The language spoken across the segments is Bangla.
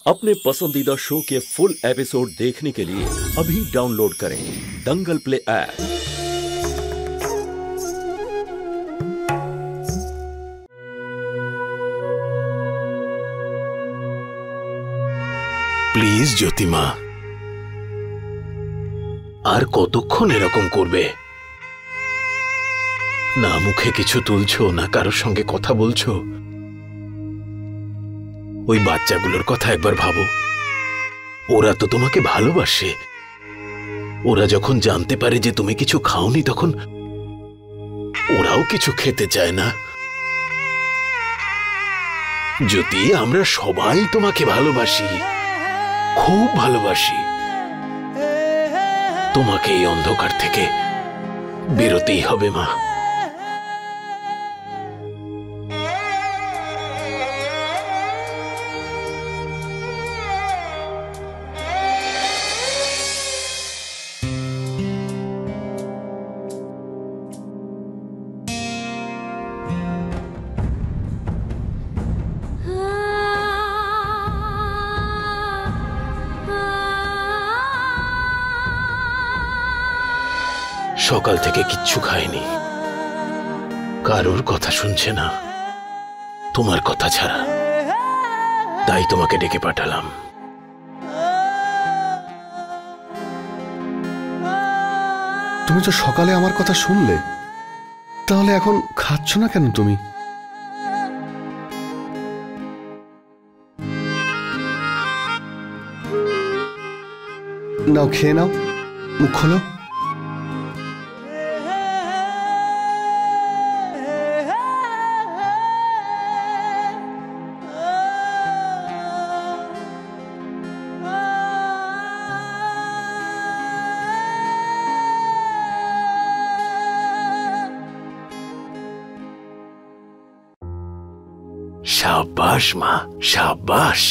अपने पसंदीदा शो के फुल एपिसोड देखने के लिए अभी डाउनलोड करें दंगल प्ले ऐप। प्लीज ज्योतिमा, আর কতক্ষণ এরকম করবে? না মুখে কিছু তুলছো, না কারোর সঙ্গে কথা বলছো। ওই বাচ্চাগুলোর কথা একবার ভাবো। ওরা তো তোমাকে ভালোবাসে। ওরা যখন জানতে পারে যে তুমি কিছু খাওনি, তখন ওরাও কিছু খেতে চায় না। যদি আমরা সবাই তোমাকে ভালোবাসি, খুব ভালোবাসি, তোমাকে এই অন্ধকার থেকে বেরোতেই হবে মা। সকাল থেকে কিচ্ছু খায়নি, কারোর কথা শুনছে না তোমার কথা ছাড়া। তাই তোমাকে ডেকে পাঠালাম। তুমি তো সকালে আমার কথা শুনলে, তাহলে এখন খাচ্ছ না কেন তুমি? নাও, খেয়ে নাও, মুখ খোলো। শাবাশ মা, শাবাশ।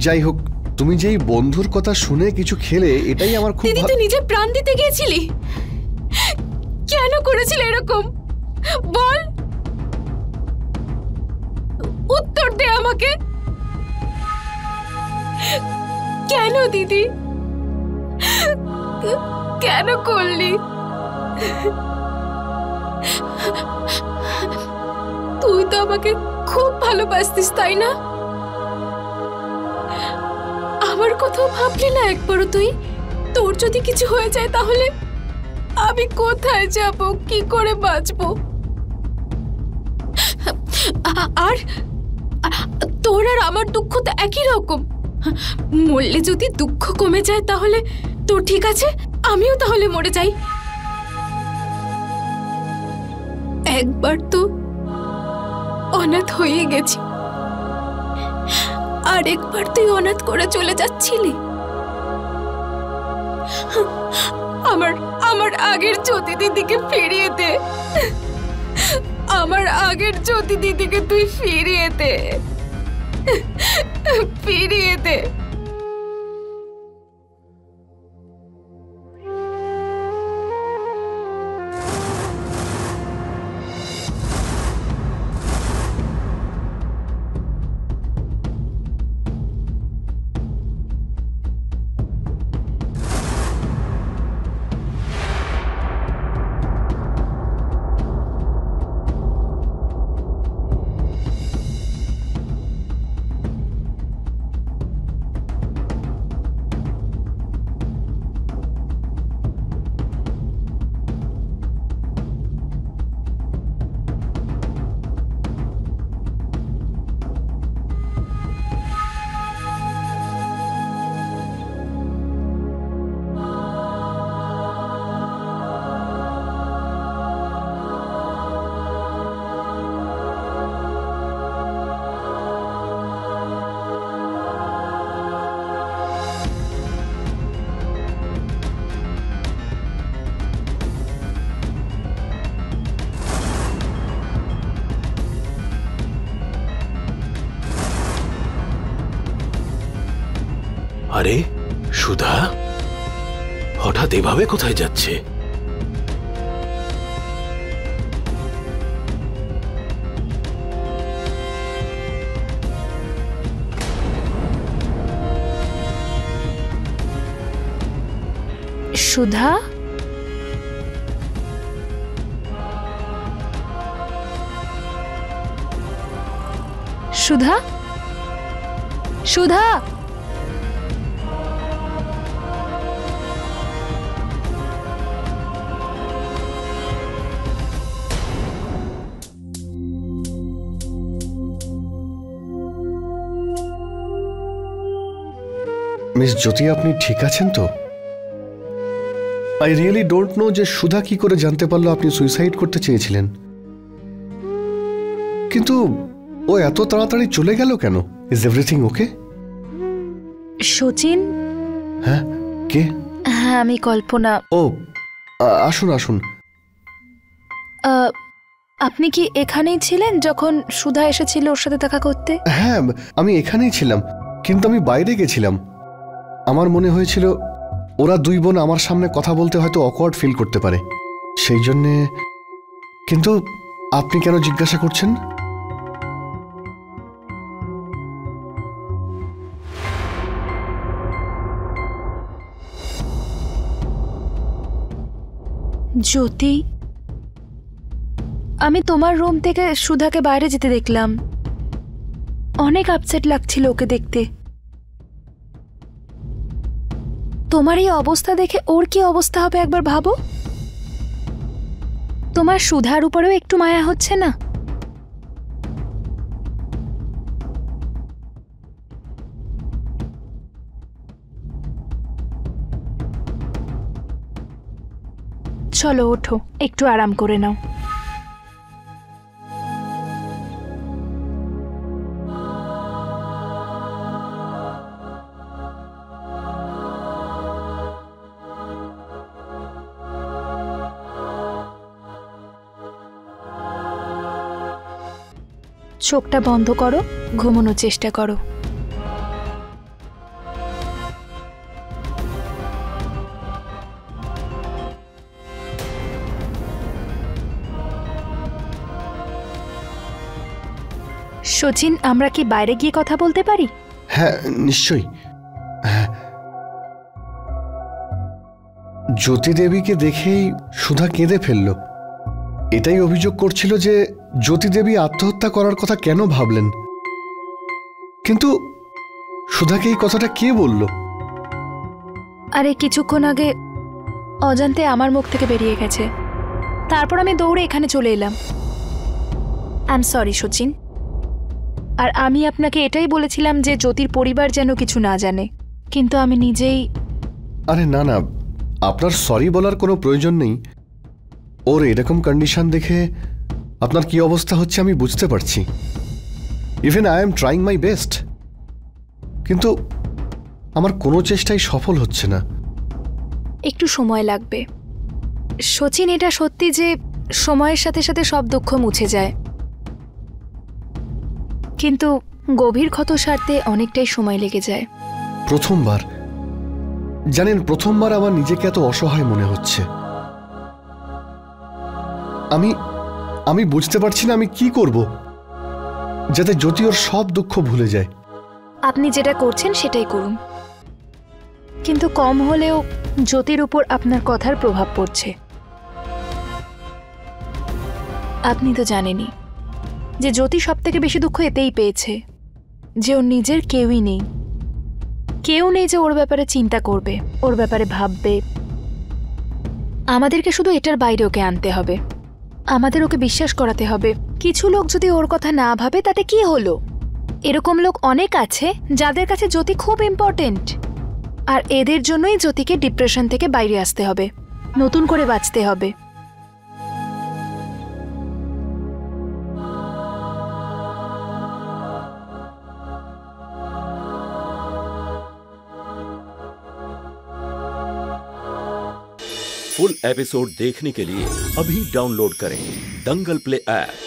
যাই হোক, তুমি যেই বন্ধুর কথা শুনে কিছু খেলে, এটাই আমার খুব দিদি, তুই নিজে প্রাণ দিতে গিয়েছিলি। কেন করেছিলি এরকম? বল, উত্তর দে আমাকে। কেন দিদি, কেন করলি? তুই তো আমাকে খুব ভালোবাসতিস, তাই না? আমার কথাও ভাবলি না একবারও তুই? তোর যদি কিছু হয়ে যায় তাহলে আমি কোথায় যাব, কি করে বাঁচব? আর তোর আর আমার দুঃখ তো একই রকম। মরলে যদি দুঃখ কমে যায় তাহলে তো ঠিক আছে, আমিও তাহলে মরে যাই। একবার তো অনাথ হয়ে গেছি, আর একবার তুই অনাথ করে চলে যাচ্ছিলি। আমার আগের জ্যোতি দিদিকে ফিরিয়ে দে। আমার আগের জ্যোতি দিদিকে তুই ফিরিয়ে দে, ফিরিয়ে দে। আরে সুধা হঠাৎ এভাবে কোথায় যাচ্ছে? সুধা, সুধা, সুধা, মিস জ্যোতি, আপনি ঠিক আছেন তো? আই রিয়েলি ডোন্ট নো যে সুধা কি করে জানতে পারলো আপনি সুইসাইড করতে চেয়েছিলেন, কিন্তু ও এত তাড়াতাড়ি চলে গেল কেন? Is everything okay? শচীন। হ্যাঁ, কে? হ্যাঁ, আমি কল্পনা। ও, আসুন আসুন। আপনি কি এখানেই ছিলেন যখন সুধা এসেছিল ওর সাথে দেখা করতে? হ্যাঁ, আমি এখানেই ছিলাম, কিন্তু আমি বাইরে গেছিলাম। আমার মনে হয়েছিল ওরা দুই বোন আমার সামনে কথা বলতে হয়তো অকওয়ার্ড ফিল করতে পারে, সেই জন্যে। কিন্তু আপনি কেন জিজ্ঞাসা করছেন? জ্যোতি, আমি তোমার রুম থেকে সুধাকে বাইরে যেতে দেখলাম। অনেক আপসেট লাগছিল ওকে দেখতে। তোমার এই অবস্থা দেখে ওর কি অবস্থা হবে একবার ভাবো। তোমার সুধার উপরেও একটু মায়া হচ্ছে না? চলো ওঠো, একটু আরাম করে নাও। চোখটা বন্ধ করো, ঘুমানোর চেষ্টা করো। শচীন, আমরা কি বাইরে গিয়ে কথা বলতে পারি? হ্যাঁ, নিশ্চয়ই। হ্যাঁ, জ্যোতি দেবীকে দেখেই সুধা কেঁদে ফেলল। এটাই অভিযোগ করছিল যে জ্যোতি দেবী আত্মহত্যা করার কথা কেন ভাবলেন। কিন্তু সুধাকে এই কথাটা কে বলল? আরে কিছুক্ষণ আগে অজান্তে আমার মুখ থেকে বেরিয়ে গেছে, তারপর আমি দৌড়ে এখানে চলে এলাম। I am sorry Sachin. আর আমি আপনাকে এটাই বলেছিলাম যে জ্যোতির পরিবার যেন কিছু না জানে, কিন্তু আমি নিজেই। আরে না না, আপনার সরি বলার কোনো প্রয়োজন নেই। ওর এরকম কন্ডিশন দেখে আপনার কি অবস্থা হচ্ছে আমি বুঝতে পারছি। Even I am trying my best, কিন্তু আমার কোনো চেষ্টাই সফল হচ্ছে না। একটু সময় লাগবে শচীন। এটা সত্যি যে সময়ের সাথে সাথে সব দুঃখ মুছে যায়, কিন্তু গভীর ক্ষত সারতে অনেকটাই সময় লেগে যায়। প্রথমবার, জানেন, প্রথমবার আমার নিজেকে এত অসহায় মনে হচ্ছে। আমি বুঝতে পারছি না আমি কি করব যাতে জ্যোতি ওর সব দুঃখ ভুলে যায়। আপনি যেটা করছেন সেটাই করুন, কিন্তু কম হলেও জ্যোতির উপর আপনার কথার প্রভাব পড়ছে। আপনি তো জানেনই যে জ্যোতি সব থেকে বেশি দুঃখ এতেই পেয়েছে যে ওর নিজের কেউই নেই। কেউ নেই যে ওর ব্যাপারে চিন্তা করবে, ওর ব্যাপারে ভাববে। আমাদেরকে শুধু এটার বাইরে ওকে আনতে হবে, আমাদের ওকে বিশ্বাস করাতে হবে। কিছু লোক যদি ওর কথা না ভাবে তাতে কি হলো? এরকম লোক অনেক আছে যাদের কাছে জ্যোতি খুব ইম্পর্টেন্ট, আর এদের জন্যই জ্যোতিকে ডিপ্রেশন থেকে বাইরে আসতে হবে, নতুন করে বাঁচতে হবে। फुल एपिसोड देखने के लिए अभी डाउनलोड करें दंगल प्ले ऐप।